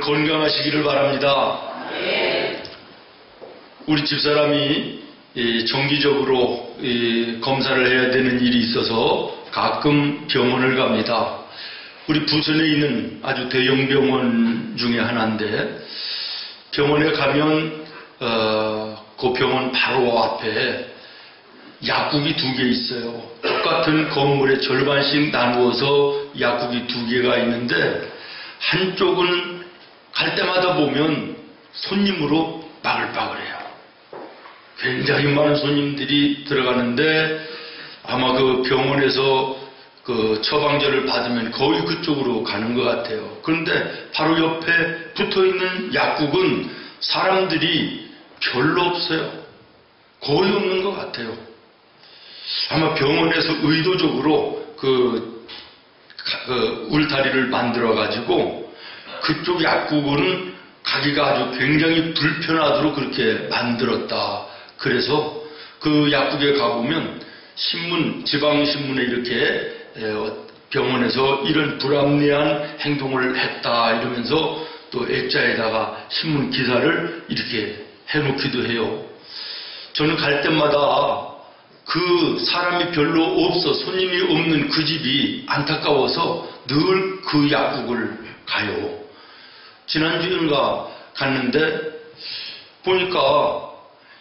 건강하시기를 바랍니다. 우리 집사람이 정기적으로 검사를 해야 되는 일이 있어서 가끔 병원을 갑니다. 우리 부천에 있는 아주 대형 병원 중에 하나인데, 병원에 가면 그 병원 바로 앞에 약국이 2개 있어요. 똑같은 건물의 절반씩 나누어서 약국이 2개가 있는데, 한쪽은 갈 때마다 보면 손님으로 바글바글해요. 굉장히 많은 손님들이 들어가는데, 아마 그 병원에서 그 처방전을 받으면 거의 그쪽으로 가는 것 같아요. 그런데 바로 옆에 붙어있는 약국은 사람들이 별로 없어요. 거의 없는 것 같아요. 아마 병원에서 의도적으로 그 울타리를 만들어가지고 그쪽 약국은 가기가 아주 굉장히 불편하도록 그렇게 만들었다. 그래서 그 약국에 가보면 지방신문에 이렇게 병원에서 이런 불합리한 행동을 했다 이러면서 또 액자에다가 신문 기사를 이렇게 해놓기도 해요. 저는 갈 때마다 그 사람이 별로 없어 손님이 없는 그 집이 안타까워서 늘 그 약국을 가요. 지난주인가 갔는데 보니까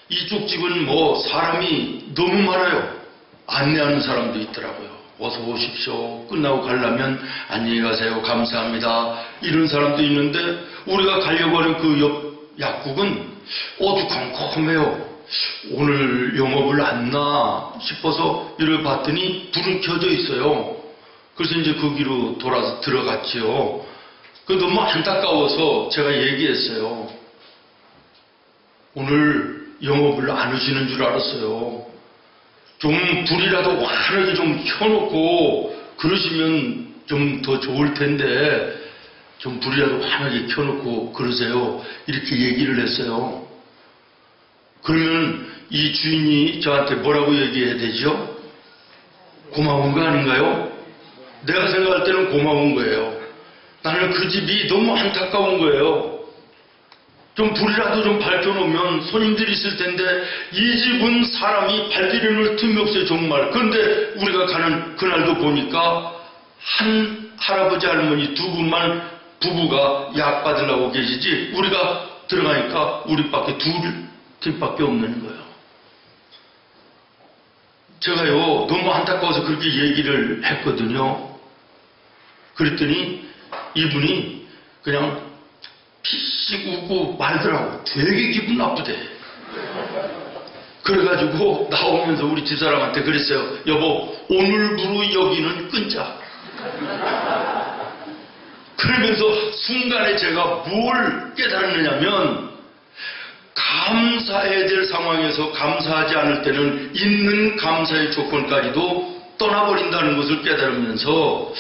이쪽 집은 뭐 사람이 너무 많아요. 안내하는 사람도 있더라고요. 어서 오십시오. 끝나고 가려면 안녕히 가세요. 감사합니다. 이런 사람도 있는데, 우리가 가려고 하는 그 옆 약국은 어두컴컴해요. 오늘 영업을 안 나 싶어서 이를 봤더니 불은 켜져 있어요. 그래서 이제 거기로 돌아서 들어갔지요. 그 너무 안타까워서 제가 얘기했어요. 오늘 영업을 안 하시는 줄 알았어요. 좀 불이라도 환하게 좀 켜놓고 그러시면 좀 더 좋을 텐데 좀 불이라도 환하게 켜놓고 그러세요. 이렇게 얘기를 했어요. 그러면 이 주인이 저한테 뭐라고 얘기해야 되죠? 고마운 거 아닌가요? 내가 생각할 때는 고마운 거예요. 나는 그 집이 너무 안타까운 거예요. 좀 불이라도 좀 밝혀놓으면 손님들이 있을 텐데, 이 집은 사람이 발디디는 틈이 없어요, 정말. 그런데 우리가 가는 그날도 보니까 한 할아버지 할머니 2분만 부부가 약 받으려고 계시지, 우리가 들어가니까 우리밖에 2팀밖에 없는 거예요. 제가요 너무 안타까워서 그렇게 얘기를 했거든요. 그랬더니 이분이 그냥 피식 웃고 말더라고. 되게 기분 나쁘대. 그래가지고 나오면서 우리 집사람한테 그랬어요. 여보, 오늘부로 여기는 끊자. 그러면서 순간에 제가 뭘 깨달았느냐면, 감사해야 될 상황에서 감사하지 않을 때는 있는 감사의 조건까지도 떠나버린다는 것을 깨달으면서,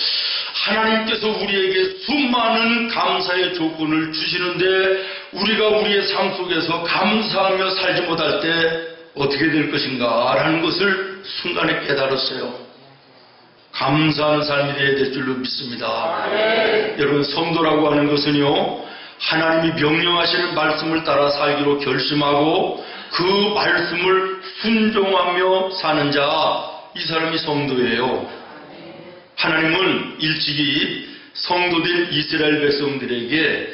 하나님께서 우리에게 수많은 감사의 조건을 주시는데 우리가 우리의 삶 속에서 감사하며 살지 못할 때 어떻게 될 것인가 라는 것을 순간에 깨달았어요. 감사하는 삶이 되어야 될 줄로 믿습니다. 여러분, 성도라고 하는 것은요, 하나님이 명령하시는 말씀을 따라 살기로 결심하고 그 말씀을 순종하며 사는 자, 이 사람이 성도예요. 하나님은 일찍이 성도된 이스라엘 백성들에게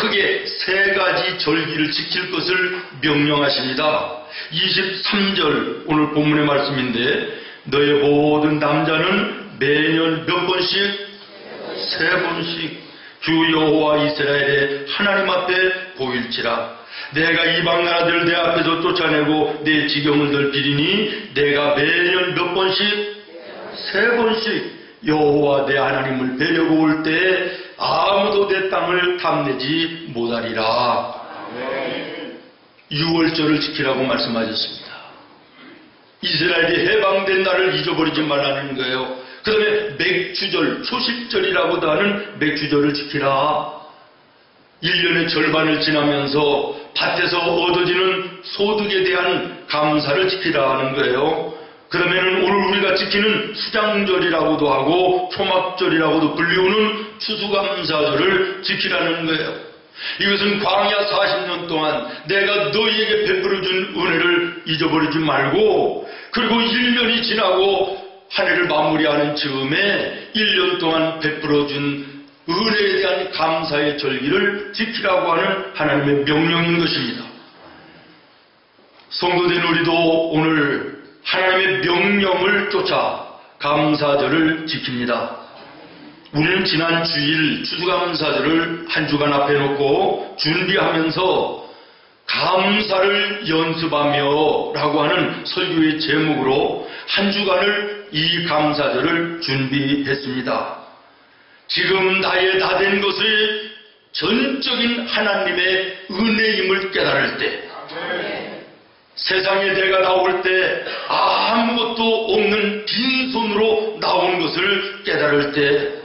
크게 3가지 절기를 지킬 것을 명령하십니다. 23절 오늘 본문의 말씀인데, 너의 모든 남자는 매년 몇 번씩? 3번씩 주 여호와 이스라엘의 하나님 앞에 보일지라. 내가 이방 나라들을 내 앞에서 쫓아내고 내 지경을 넓히리니 내가 매년 몇 번씩? 3번씩 여호와 내 하나님을 뵈려고 올 때 아무도 내 땅을 탐내지 못하리라. 유월절을 지키라고 말씀하셨습니다. 이스라엘이 해방된 날을 잊어버리지 말라는 거예요. 그 다음에 맥주절, 초식절이라고도 하는 맥주절을 지키라. 1년의 절반을 지나면서 밭에서 얻어지는 소득에 대한 감사를 지키라는 거예요. 그러면은 오늘 우리가 지키는 수장절이라고도 하고 초막절이라고도 불리우는 추수감사절을 지키라는 거예요. 이것은 광야 40년 동안 내가 너희에게 베풀어준 은혜를 잊어버리지 말고, 그리고 1년이 지나고 한 해를 마무리하는 즈음에 1년 동안 베풀어준 은혜에 대한 감사의 절기를 지키라고 하는 하나님의 명령인 것입니다. 성도된 우리도 오늘 하나님의 명령을 쫓아 감사절을 지킵니다. 우리는 지난 주일 추수감사절을 한 주간 앞에 놓고 준비하면서 감사를 연습하며 라고 하는 설교의 제목으로 한 주간을 이 감사절을 준비했습니다. 지금 나의 다 된 것을 전적인 하나님의 은혜임을 깨달을 때, 세상에 내가 나올 때 아무것도 없는 빈손으로 나온 것을 깨달을 때,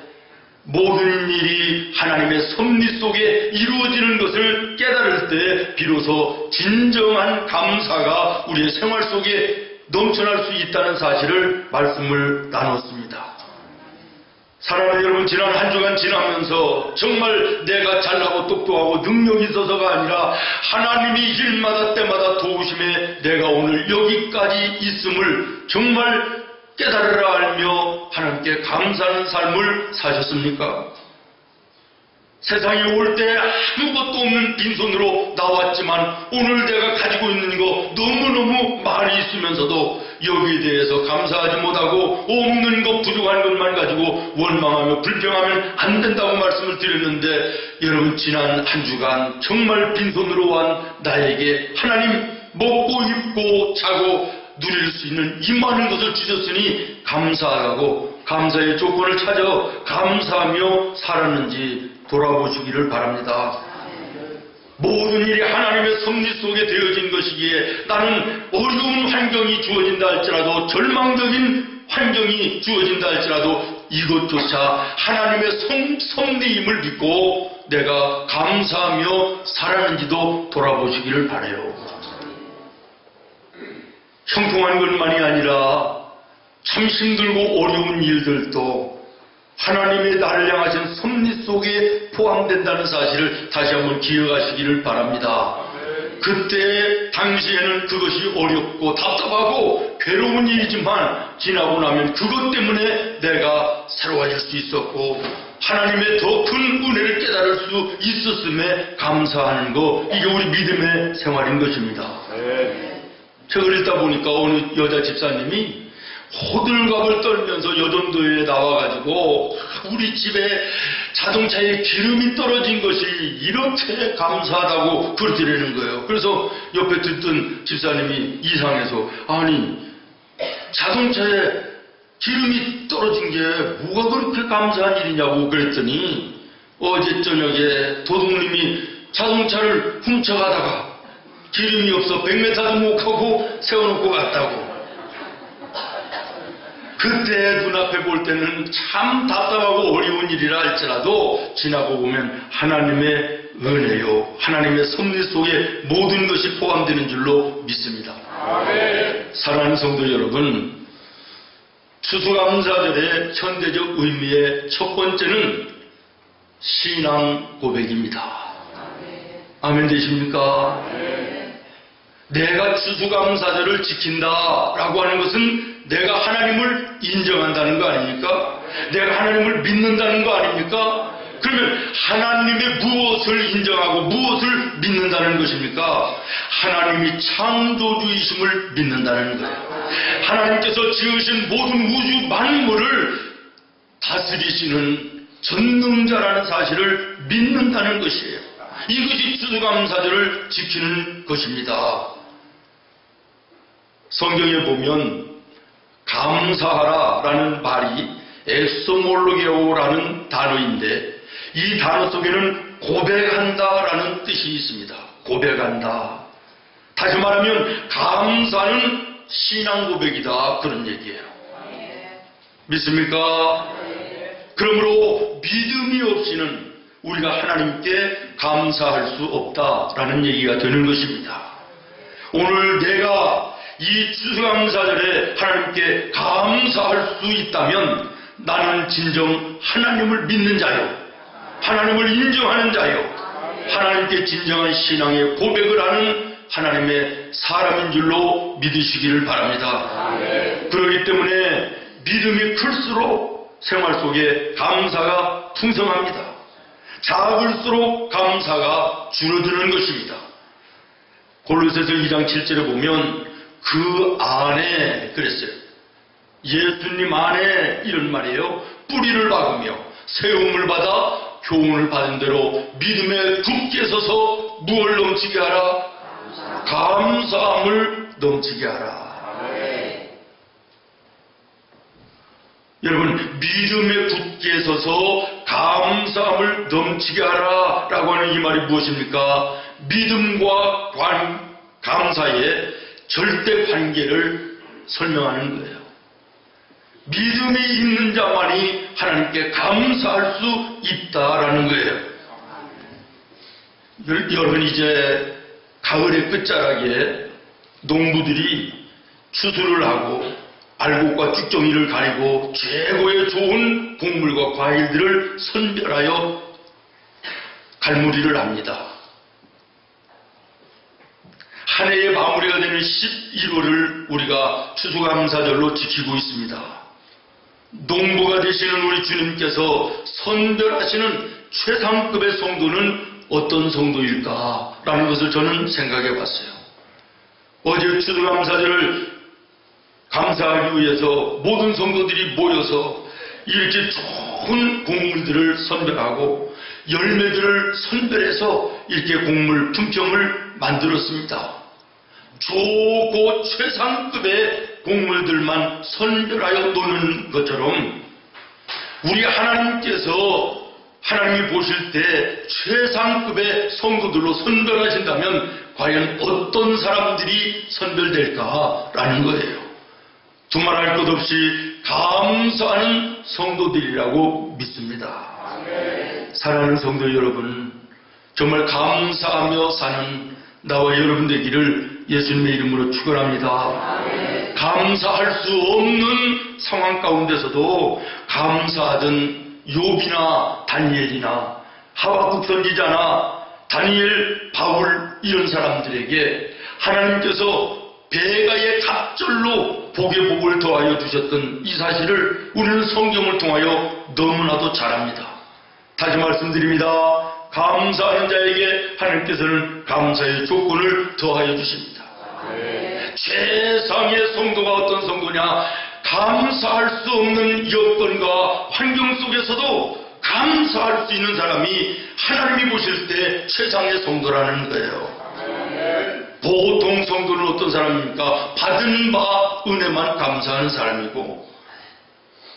모든 일이 하나님의 섭리 속에 이루어지는 것을 깨달을 때 비로소 진정한 감사가 우리의 생활 속에 넘쳐날 수 있다는 사실을 말씀을 나눴습니다. 사랑하는 여러분, 지난 한 주간 지나면서 정말 내가 잘나고 똑똑하고 능력이 있어서가 아니라 하나님이 일마다 때마다 도우심에 내가 오늘 여기까지 있음을 정말 깨달으라 알며 하나님께 감사하는 삶을 사셨습니까? 세상에 올 때 아무것도 없는 빈손으로 나왔지만 오늘 내가 가지고 있는 거 너무너무 많이 있으면서도 여기에 대해서 감사하지 못하고 없는 것, 부족한 것만 가지고 원망하며 불평하면 안 된다고 말씀을 드렸는데, 여러분 지난 한 주간 정말 빈손으로 온 나에게 하나님 먹고 입고 자고 누릴 수 있는 이 많은 것을 주셨으니 감사하고 감사의 조건을 찾아 감사하며 살았는지 돌아보시기를 바랍니다. 모든 일이 하나님의 섭리 속에 되어진 것이기에 나는 어려운 환경이 주어진다 할지라도, 절망적인 환경이 주어진다 할지라도 이것조차 하나님의 섭리임을 믿고 내가 감사하며 살았는지도 돌아보시기를 바라요. 형통한 것만이 아니라 참 힘들고 어려운 일들도 하나님의 나를 향하신 섭리 속에 포함된다는 사실을 다시 한번 기억하시기를 바랍니다. 그때 당시에는 그것이 어렵고 답답하고 괴로운 일이지만 지나고 나면 그것 때문에 내가 새로워질 수 있었고 하나님의 더 큰 은혜를 깨달을 수 있었음에 감사하는 거, 이게 우리 믿음의 생활인 것입니다. 책을 읽다 보니까 어느 여자 집사님이 호들갑을 떨면서 여전도에 나와가지고 우리 집에 자동차에 기름이 떨어진 것이 이렇게 감사하다고 그러더라는 거예요. 그래서 옆에 듣던 집사님이 이상해서, 아니 자동차에 기름이 떨어진 게 뭐가 그렇게 감사한 일이냐고 그랬더니, 어제 저녁에 도둑님이 자동차를 훔쳐가다가 기름이 없어 100m도 못 가고 세워놓고 갔다고. 그때 눈앞에 볼 때는 참 답답하고 어려운 일이라 할지라도 지나고 보면 하나님의 은혜요, 하나님의 섭리 속에 모든 것이 포함되는 줄로 믿습니다. 아멘. 사랑하는 성도 여러분, 추수감사절의 현대적 의미의 첫 번째는 신앙 고백입니다. 아멘 되십니까? 내가 추수감사절을 지킨다라고 하는 것은 내가 하나님을 인정한다는 거 아닙니까? 내가 하나님을 믿는다는 거 아닙니까? 그러면 하나님의 무엇을 인정하고 무엇을 믿는다는 것입니까? 하나님이 창조주이심을 믿는다는 거예요. 하나님께서 지으신 모든 우주 만물을 다스리시는 전능자라는 사실을 믿는다는 것이에요. 이것이 추수감사절을 지키는 것입니다. 성경에 보면 감사하라라는 말이 엑소몰로게오라는 단어인데, 이 단어 속에는 고백한다라는 뜻이 있습니다. 고백한다. 다시 말하면 감사는 신앙 고백이다, 그런 얘기예요. 믿습니까? 그러므로 믿음이 없이는 우리가 하나님께 감사할 수 없다라는 얘기가 되는 것입니다. 오늘 내가 이 추수감사절에 하나님께 감사할 수 있다면 나는 진정 하나님을 믿는 자요, 하나님을 인정하는 자요, 하나님께 진정한 신앙의 고백을 하는 하나님의 사람인 줄로 믿으시기를 바랍니다. 그렇기 때문에 믿음이 클수록 생활 속에 감사가 풍성합니다. 작을수록 감사가 줄어드는 것입니다. 골로새서 2장 7절에 보면 그 안에 그랬어요. 예수님 안에 이런 말이에요. 뿌리를 박으며 세움을 받아 교훈을 받은 대로 믿음에 굳게 서서 무엇을 넘치게 하라? 감사함을 넘치게 하라. 여러분, 믿음에 굳게 서서 감사함을 넘치게 하라 라고 하는 이 말이 무엇입니까? 믿음과 감사의 절대 관계를 설명하는 거예요. 믿음이 있는 자만이 하나님께 감사할 수 있다라는 거예요. 여러분, 이제 가을의 끝자락에 농부들이 추수를 하고 알곡과 쭉정이를 가리고 최고의 좋은 곡물과 과일들을 선별하여 갈무리를 합니다. 한 해의 마무리가 되는 11월을 우리가 추수감사절로 지키고 있습니다. 농부가 되시는 우리 주님께서 선별하시는 최상급의 성도는 어떤 성도일까라는 것을 저는 생각해 봤어요. 어제 추수감사절을 감사하기 위해서 모든 성도들이 모여서 이렇게 좋은 곡물들을 선별하고 열매들을 선별해서 이렇게 곡물 품평을 만들었습니다. 좋고 최상급의 곡물들만 선별하여 놓는 것처럼 우리 하나님께서 하나님이 보실 때 최상급의 성도들로 선별하신다면 과연 어떤 사람들이 선별될까라는 거예요. 두말할 것 없이 감사하는 성도들이라고 믿습니다. 사랑하는 성도 여러분, 정말 감사하며 사는 나와 여러분 되기를 예수님의 이름으로 축원합니다. 감사할 수 없는 상황 가운데서도 감사하던 욥이나 다니엘이나 하박국 선지자나 다니엘, 바울 이런 사람들에게 하나님께서 배가의 갑절로 복의 복을 더하여 주셨던 이 사실을 우리는 성경을 통하여 너무나도 잘 압니다. 다시 말씀드립니다. 감사하는 자에게 하나님께서는 감사의 조건을 더하여 주십니다. 최상의 성도가 어떤 성도냐? 감사할 수 없는 여건과 환경 속에서도 감사할 수 있는 사람이 하나님이 보실 때 최상의 성도라는 거예요. 보통 성도는 어떤 사람입니까? 받은 바 은혜만 감사하는 사람이고,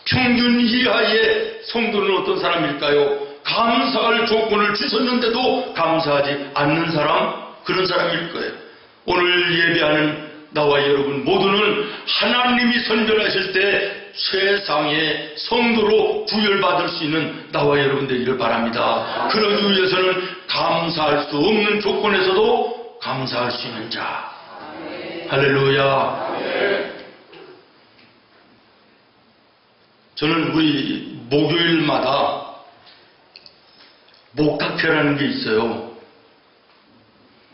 평균 이하의 성도는 어떤 사람일까요? 감사할 조건을 주셨는데도 감사하지 않는 사람, 그런 사람일 거예요. 오늘 예배하는 나와 여러분 모두는 하나님이 선별하실 때 최상의 성도로 구별받을 수 있는 나와 여러분 되기를 바랍니다. 그러기 위해서는 감사할 수 없는 조건에서도 감사할 수 있는 자. 할렐루야. 저는 우리 목요일마다 목탁회라는 게 있어요.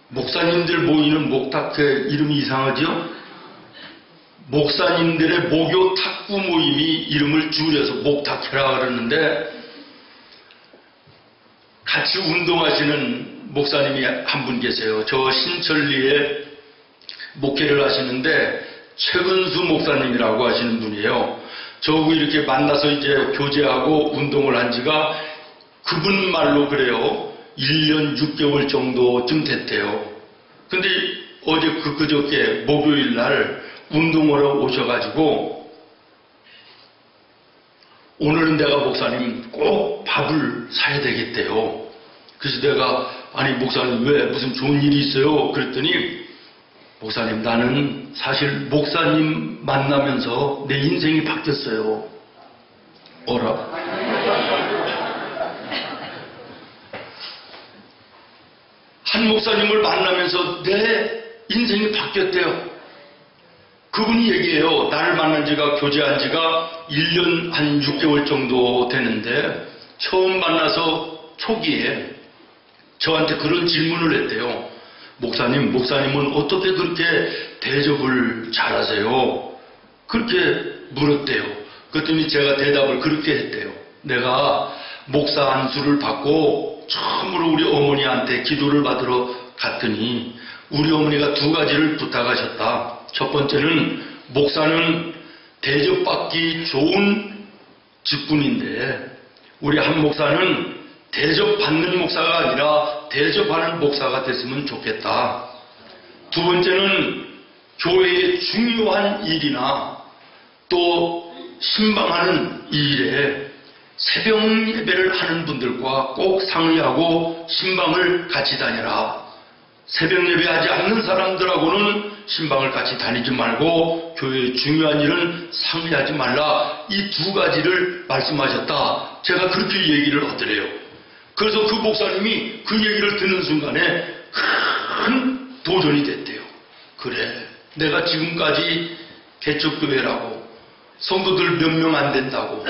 목사님들 모이는 목탁회, 이름이 이상하죠? 목사님들의 목요 탁구 모임이 이름을 줄여서 목탁회라 그러는데, 같이 운동하시는 목사님이 한 분 계세요. 저 신천리에 목회를 하시는데 최근수 목사님이라고 하시는 분이에요. 저하고 이렇게 만나서 이제 교제하고 운동을 한 지가 그분 말로 그래요. 1년 6개월 정도쯤 됐대요. 근데 어제 그저께 목요일 날 운동하러 오셔가지고, 오늘은 내가 목사님 꼭 밥을 사야 되겠대요. 그래서 내가, 아니 목사님 왜 무슨 좋은 일이 있어요? 그랬더니, 목사님 나는 사실 목사님 만나면서 내 인생이 바뀌었어요. 어라? 한 목사님을 만나면서 내 인생이 바뀌었대요. 그분이 얘기해요. 나를 만난 지가, 교제한 지가 1년 한 6개월 정도 되는데, 처음 만나서 초기에 저한테 그런 질문을 했대요. 목사님은 어떻게 그렇게 대접을 잘하세요? 그렇게 물었대요. 그랬더니 제가 대답을 그렇게 했대요. 내가 목사 안수를 받고 처음으로 우리 어머니한테 기도를 받으러 갔더니 우리 어머니가 두 가지를 부탁하셨다. 첫 번째는 목사는 대접받기 좋은 직분인데 우리 한 목사는 대접받는 목사가 아니라 대접하는 목사가 됐으면 좋겠다. 두 번째는 교회의 중요한 일이나 또 신방하는 일에 새벽 예배를 하는 분들과 꼭 상의하고 신방을 같이 다녀라. 새벽 예배하지 않는 사람들하고는 신방을 같이 다니지 말고 교회의 중요한 일은 상의하지 말라. 이 두 가지를 말씀하셨다. 제가 그렇게 얘기를 하더래요. 그래서 그 목사님이 그 얘기를 듣는 순간에 큰 도전이 됐대요. 그래, 내가 지금까지 개척교회라고 성도들 몇 명 안 된다고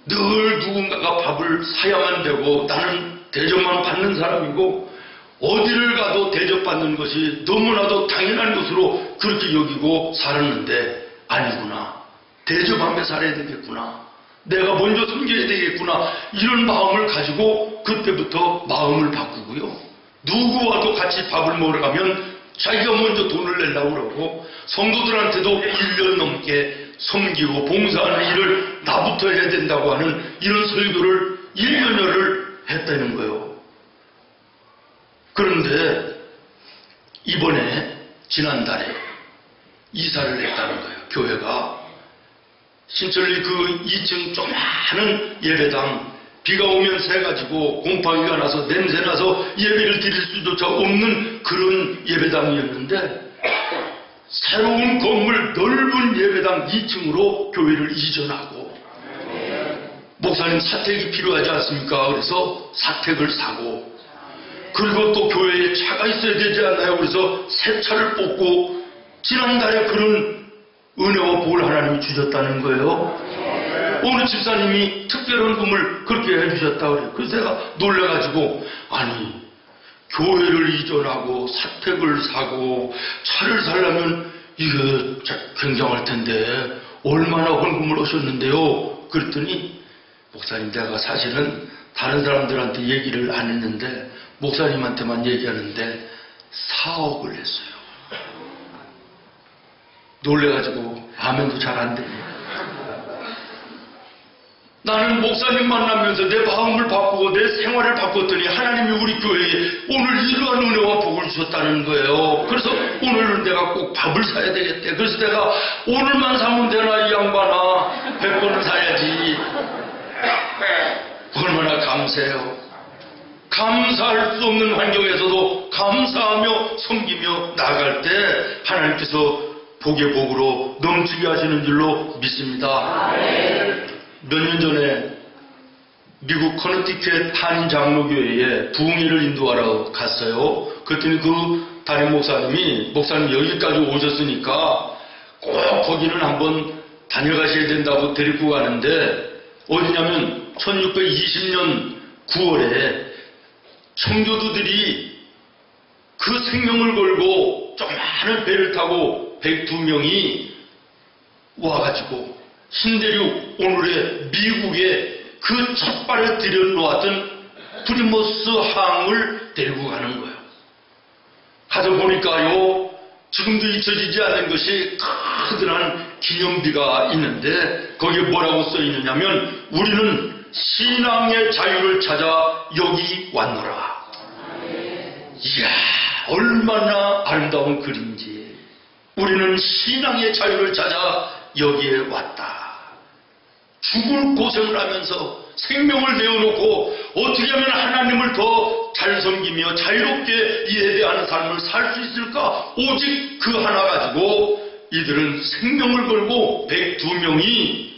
늘 누군가가 밥을 사야만 되고 나는 대접만 받는 사람이고 어디를 가도 대접받는 것이 너무나도 당연한 것으로 그렇게 여기고 살았는데 아니구나. 대접하며 살아야 되겠구나. 내가 먼저 섬겨야 되겠구나. 이런 마음을 가지고 그때부터 마음을 바꾸고요. 누구와도 같이 밥을 먹으러 가면 자기가 먼저 돈을 내려고 그러고 성도들한테도 1년 넘게 섬기고 봉사하는 일을 나부터 해야 된다고 하는 이런 설교를 1년여를 했다는 거예요. 그런데 이번에 지난달에 이사를 했다는 거예요. 교회가 신천리 그 2층 조그마한 예배당 비가 오면 새가지고 곰팡이가 나서 냄새나서 예배를 드릴 수조차 없는 그런 예배당이었는데 새로운 건물 넓은 예배당 2층으로 교회를 이전하고 목사님 사택이 필요하지 않습니까? 그래서 사택을 사고 그리고 또 교회에 차가 있어야 되지 않나요? 그래서 새 차를 뽑고 지난달에 그런 은혜와 복을 하나님이 주셨다는 거예요. 어느 집사님이 특별한 금을 그렇게 해주셨다고 그래요. 그래서 제가 놀래가지고 아니 교회를 이전하고 사택을 사고 차를 사려면 이게 굉장할 텐데 얼마나 헌금을 하셨는데요? 그랬더니 목사님 내가 사실은 다른 사람들한테 얘기를 안 했는데 목사님한테만 얘기하는데 4억을 했어요. 놀래가지고 아멘도 잘 안 되네. 나는 목사님 만나면서 내 마음을 바꾸고 내 생활을 바꿨더니 하나님이 우리 교회에 오늘 이러한 은혜와 복을 주셨다는 거예요. 그래서 오늘은 내가 꼭 밥을 사야 되겠대. 그래서 내가 오늘만 사면 되나 이 양반아 100번은 사야지. 얼마나 감사해요. 감사할 수 없는 환경에서도 감사하며 섬기며 나아갈 때 하나님께서 복의 복으로 넘치게 하시는 줄로 믿습니다. 몇 년 전에 미국 커네티켓 한인 장로교회에 부흥회를 인도하러 갔어요. 그랬더니 그 담임 목사님 여기까지 오셨으니까 꼭 거기는 한번 다녀가셔야 된다고 데리고 가는데 어디냐면 1620년 9월에 청교도들이 그 생명을 걸고 조그마한 배를 타고 102명이 와가지고 신대륙 오늘의 미국에 그 첫 발을 들여놓았던 프리머스 항을 데리고 가는 거예요. 가서 보니까요 지금도 잊혀지지 않는 것이 크드란 기념비가 있는데 거기에 뭐라고 써있느냐면 우리는 신앙의 자유를 찾아 여기 왔노라. 이야 얼마나 아름다운 글인지. 우리는 신앙의 자유를 찾아 여기에 왔다. 죽을 고생을 하면서 생명을 내어놓고 어떻게 하면 하나님을 더 잘 섬기며 자유롭게 예배하는 삶을 살 수 있을까? 오직 그 하나 가지고 이들은 생명을 걸고 102명이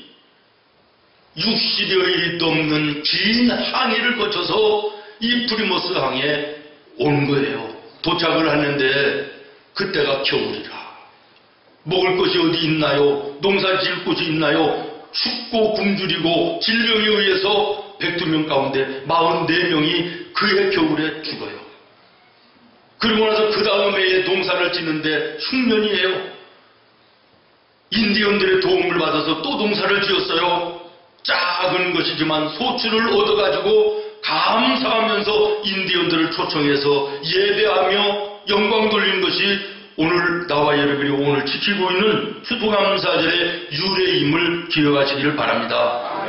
60여일이 넘는 긴 항해를 거쳐서 이 프리머스 항에 온 거예요. 도착을 하는데 그때가 겨울이라. 먹을 것이 어디 있나요? 농사 지을 곳이 있나요? 춥고 굶주리고 질병에 의해서 102명 가운데 44명이 그해 겨울에 죽어요. 그리고 나서 그 다음 해에 농사를 짓는데 흉년이에요. 인디언들의 도움을 받아서 또 농사를 지었어요. 작은 것이지만 소출을 얻어가지고 감사하면서 인디언들을 초청해서 예배하며 영광 돌리는 것이 오늘 나와 여러분이 오늘 지키고 있는 추수감사절의 유래임을 기억하시기를 바랍니다.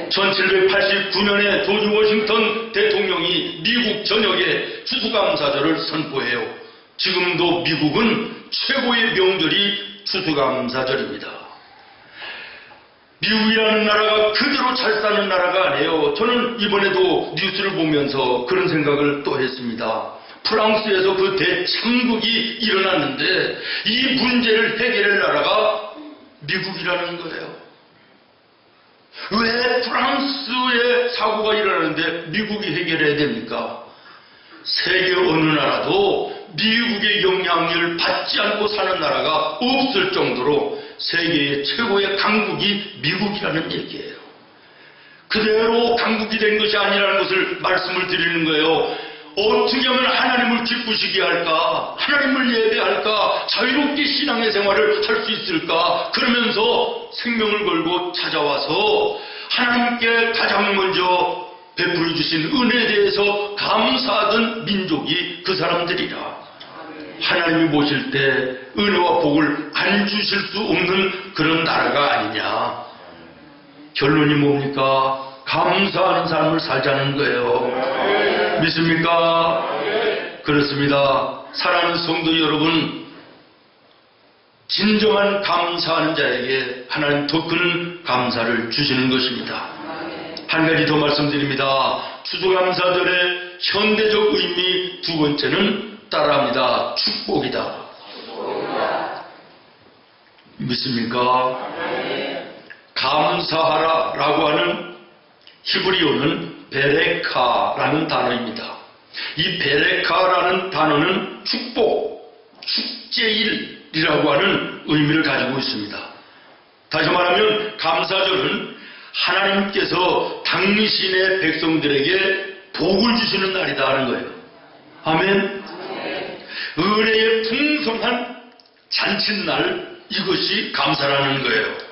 1789년에 조지 워싱턴 대통령이 미국 전역에 추수감사절을 선포해요. 지금도 미국은 최고의 명절이 추수감사절입니다. 미국이라는 나라가 그대로 잘 사는 나라가 아니에요. 저는 이번에도 뉴스를 보면서 그런 생각을 또 했습니다. 프랑스에서 그 대참국이 일어났는데 이 문제를 해결할 나라가 미국이라는 거예요. 왜 프랑스의 사고가 일어나는데 미국이 해결해야 됩니까? 세계 어느 나라도 미국의 영향력을 받지 않고 사는 나라가 없을 정도로 세계의 최고의 강국이 미국이라는 얘기예요. 그대로 강국이 된 것이 아니라는 것을 말씀을 드리는 거예요. 어떻게 하면 하나님을 기쁘시게 할까? 하나님을 예배할까? 자유롭게 신앙의 생활을 할 수 있을까? 그러면서 생명을 걸고 찾아와서 하나님께 가장 먼저 베풀어 주신 은혜에 대해서 감사하던 민족이 그 사람들이라. 하나님이 보실 때 은혜와 복을 안 주실 수 없는 그런 나라가 아니냐. 결론이 뭡니까? 감사하는 삶을 살자는 거예요. 믿습니까? 그렇습니다. 사랑하는 성도 여러분, 진정한 감사하는 자에게 하나님 더 큰 감사를 주시는 것입니다. 한 가지 더 말씀드립니다. 추수감사절의 현대적 의미 두 번째는 따라합니다. 축복이다. 믿습니까? 감사하라 라고 하는 히브리어는 베레카라는 단어입니다. 이 베레카라는 단어는 축복, 축제일이라고 하는 의미를 가지고 있습니다. 다시 말하면 감사절은 하나님께서 당신의 백성들에게 복을 주시는 날이다 하는 거예요. 아멘. 은혜의 풍성한 잔칫날, 이것이 감사라는 거예요.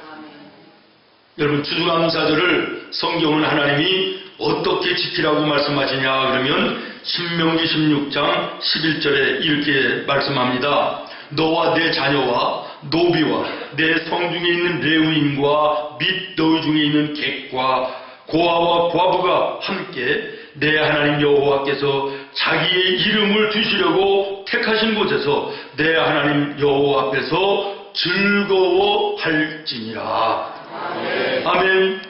여러분, 추수감사절을 성경은 하나님이 어떻게 지키라고 말씀하시냐 그러면 신명기 16장 11절에 이렇게 말씀합니다. 너와 내 자녀와 노비와 내 성중에 있는 레위인과 및 너희 중에 있는 객과 고아와 과부가 함께 내 하나님 여호와께서 자기의 이름을 두시려고 택하신 곳에서 내 하나님 여호와 앞에서 즐거워할지니라. 아멘.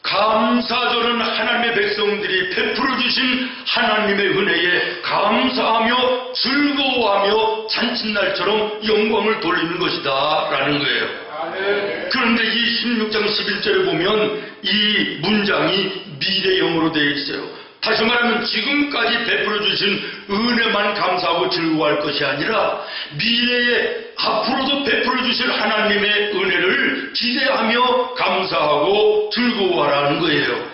감사절은 하나님의 백성들이 베풀어 주신 하나님의 은혜에 감사하며 즐거워하며 잔칫날처럼 영광을 돌리는 것이다 라는 거예요. 그런데 이 16장 11절에 보면 이 문장이 미래형으로 되어 있어요. 다시 말하면 지금까지 베풀어 주신 은혜만 감사하고 즐거워할 것이 아니라 미래에 앞으로도 베풀어 주실 하나님의 은혜를 기대하며 감사하고 즐거워하라는 거예요.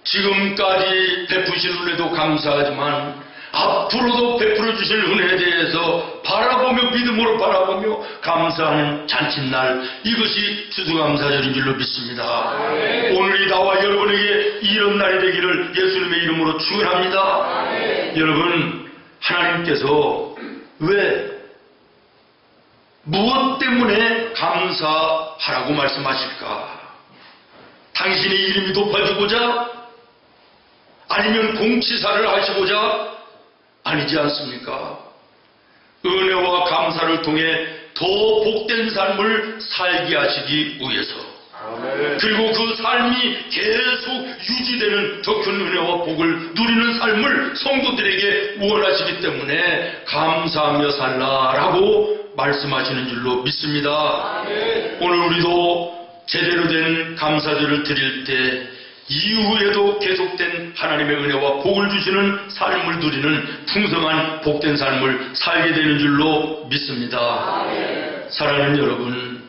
지금까지 베푸신 은혜도 감사하지만 앞으로도 베풀어 주실 은혜에 대해서 바라보며 믿음으로 바라보며 감사하는 잔칫날, 이것이 추수감사절인 줄로 믿습니다. 오늘이 나와 여러분에게 이런 날이 되기를 예수님의 이름으로 축원합니다. 여러분, 하나님께서 왜 무엇 때문에 감사하라고 말씀하실까? 당신의 이름이 높아지고자? 아니면 공치사를 하시고자? 아니지 않습니까? 은혜와 감사를 통해 더 복된 삶을 살게 하시기 위해서, 그리고 그 삶이 계속 유지되는 더 큰 은혜와 복을 누리는 삶을 성도들에게 원하시기 때문에 감사하며 살라라고 말씀하시는 줄로 믿습니다. 오늘 우리도 제대로 된 감사절을 드릴 때 이후에도 계속된 하나님의 은혜와 복을 주시는 삶을 누리는 풍성한 복된 삶을 살게 되는 줄로 믿습니다. 사랑하는 여러분,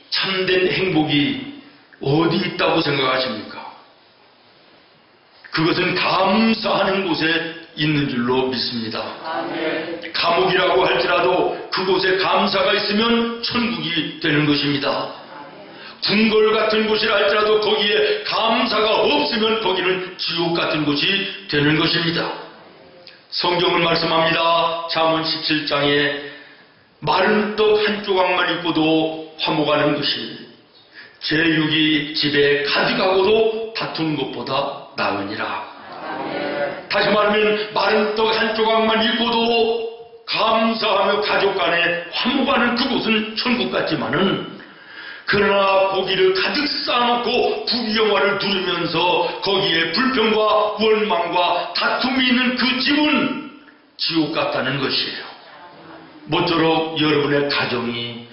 참된 행복이 어디 있다고 생각하십니까? 그것은 감사하는 곳에 있는 줄로 믿습니다. 아멘. 감옥이라고 할지라도 그곳에 감사가 있으면 천국이 되는 것입니다. 궁궐 같은 곳이라 할지라도 거기에 감사가 없으면 거기는 지옥 같은 곳이 되는 것입니다. 성경은 말씀합니다. 잠언 17장에 마른 떡 한 조각만 있고도 화목하는 것이 제육이 집에 가득하고도 다투는 것보다 나으니라. 다시 말하면 마른 떡 한 조각만 있고도 감사하며 가족 간에 화목하는 그곳은 천국 같지만은, 그러나 고기를 가득 쌓아놓고 부귀영화를 누리면서 거기에 불평과 원망과 다툼이 있는 그 집은 지옥 같다는 것이에요. 모쪼록 여러분의 가정이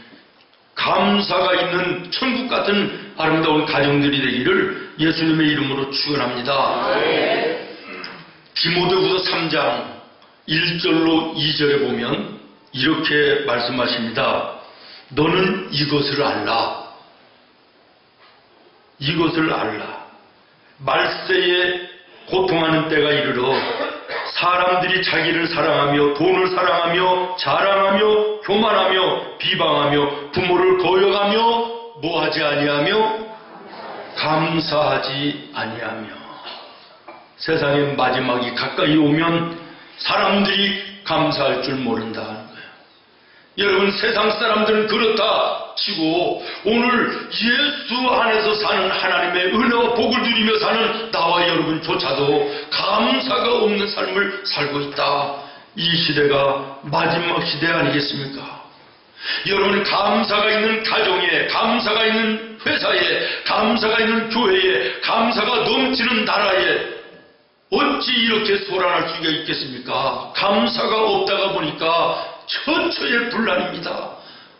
감사가 있는 천국 같은 아름다운 가정들이 되기를 예수님의 이름으로 축원합니다. 디모데후서 3장 1절로 2절에 보면 이렇게 말씀하십니다. 너는 이것을 알라. 이것을 알라. 말세에 고통하는 때가 이르러 사람들이 자기를 사랑하며 돈을 사랑하며 자랑하며 교만하며 비방하며 부모를 거역하며 뭐하지 아니하며 감사하지 아니하며. 세상의 마지막이 가까이 오면 사람들이 감사할 줄 모른다는 거예요. 여러분, 세상 사람들은 그렇다 치고 오늘 예수 안에서 사는 하나님의 은혜와 복을 누리며 사는 나와 여러분조차도 감사가 없는 삶을 살고 있다. 이 시대가 마지막 시대 아니겠습니까? 여러분, 감사가 있는 가정에, 감사가 있는 회사에, 감사가 있는 교회에, 감사가 넘치는 나라에 어찌 이렇게 소란할 수가 있겠습니까? 감사가 없다가 보니까 처처의 분란입니다.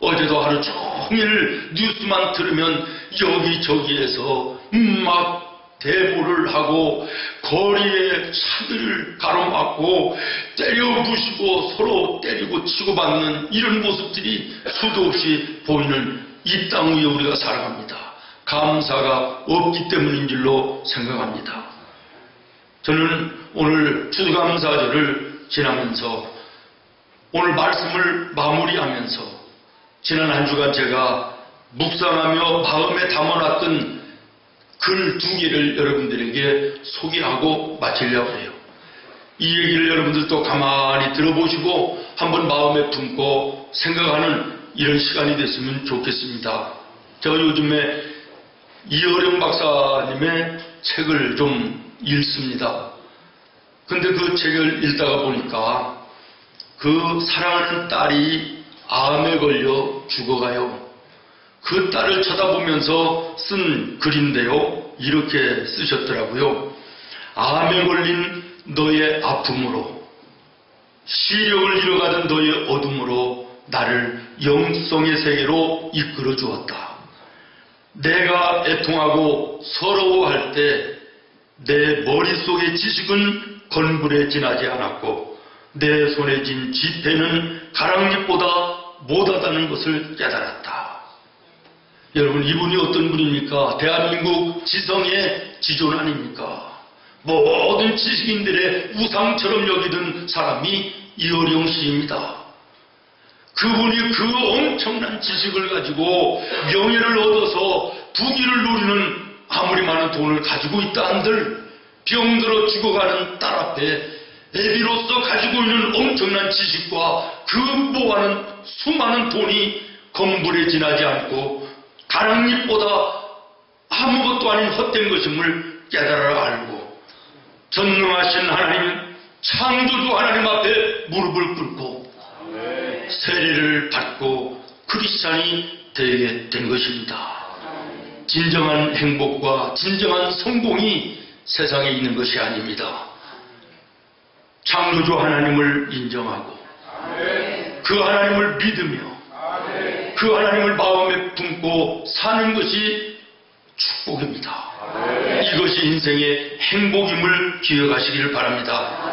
어제도 하루 종일 뉴스만 들으면 여기저기에서 막 대보를 하고 거리에 차들을 가로막고 때려 부시고 서로 때리고 치고받는 이런 모습들이 수도 없이 보이는 이 땅 위에 우리가 살아갑니다. 감사가 없기 때문인 줄로 생각합니다. 저는 오늘 추수감사절을 지나면서 오늘 말씀을 마무리하면서 지난 한 주간 제가 묵상하며 마음에 담아놨던 글 2개를 여러분들에게 소개하고 마치려고 해요. 이 얘기를 여러분들도 가만히 들어보시고 한번 마음에 품고 생각하는 이런 시간이 됐으면 좋겠습니다. 제가 요즘에 이어령 박사님의 책을 좀 읽습니다. 근데 그 책을 읽다가 보니까 그 사랑하는 딸이 암에 걸려 죽어가요. 그 딸을 쳐다보면서 쓴 글인데요. 이렇게 쓰셨더라고요. 암에 걸린 너의 아픔으로, 시력을 잃어가던 너의 어둠으로 나를 영성의 세계로 이끌어 주었다. 내가 애통하고 서러워할 때 내 머릿속의 지식은 건불에 지나지 않았고 내 손에 쥔 지폐는 가랑잎보다 못하다는 것을 깨달았다. 여러분, 이분이 어떤 분입니까? 대한민국 지성의 지존 아닙니까? 모든 지식인들의 우상처럼 여기던 사람이 이어령 씨입니다. 그분이 그 엄청난 지식을 가지고 명예를 얻어서 부귀를 누리는 아무리 많은 돈을 가지고 있다 한들 병들어 죽어가는 딸 앞에 애비로서 가지고 있는 엄청난 지식과 그 모아는 수많은 돈이 건불에 지나지 않고 가랑잎보다 아무것도 아닌 헛된 것임을 깨달아 알고 전능하신 하나님, 창조주 하나님 앞에 무릎을 꿇고 세례를 받고 크리스찬이 되게 된 것입니다. 진정한 행복과 진정한 성공이 세상에 있는 것이 아닙니다. 창조주 하나님을 인정하고 그 하나님을 믿으며 그 하나님을 마음에 품고 사는 것이 축복입니다. 이것이 인생의 행복임을 기억하시기를 바랍니다.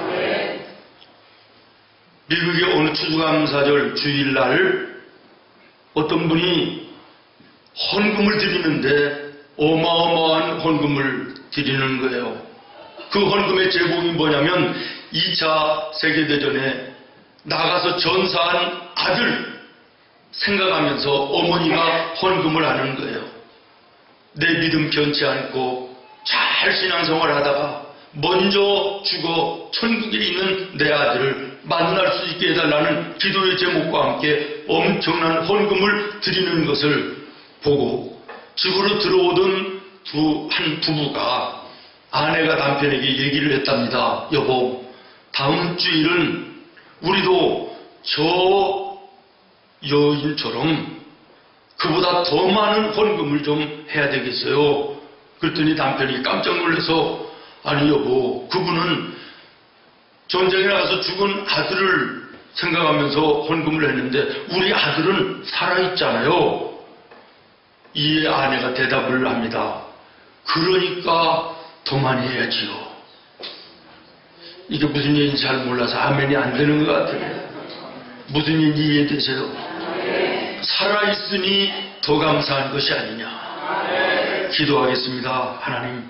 미국의 어느 추수감사절 주일날 어떤 분이 헌금을 드리는데 어마어마한 헌금을 드리는 거예요. 그 헌금의 제목이 뭐냐면 2차 세계대전에 나가서 전사한 아들 생각하면서 어머니가 헌금을 하는 거예요. 내 믿음 변치 않고 잘 신앙생활 하다가 먼저 죽어 천국에 있는 내 아들을 만날 수 있게 해달라는 기도의 제목과 함께 엄청난 헌금을 드리는 것을 보고 집으로 들어오던 한 부부가 아내가 남편에게 얘기를 했답니다. 여보, 다음 주일은 우리도 저 여인처럼 그보다 더 많은 헌금을 좀 해야 되겠어요. 그랬더니 남편이 깜짝 놀라서 아니 여보, 그분은 전쟁에 나가서 죽은 아들을 생각하면서 헌금을 했는데 우리 아들은 살아있잖아요. 이에 아내가 대답을 합니다. 그러니까 더 많이 해야지요. 이게 무슨 얘기인지 잘 몰라서 아멘이 안 되는 것 같아요. 무슨 얘기인지 이해되세요? 살아있으니 더 감사한 것이 아니냐. 기도하겠습니다. 하나님,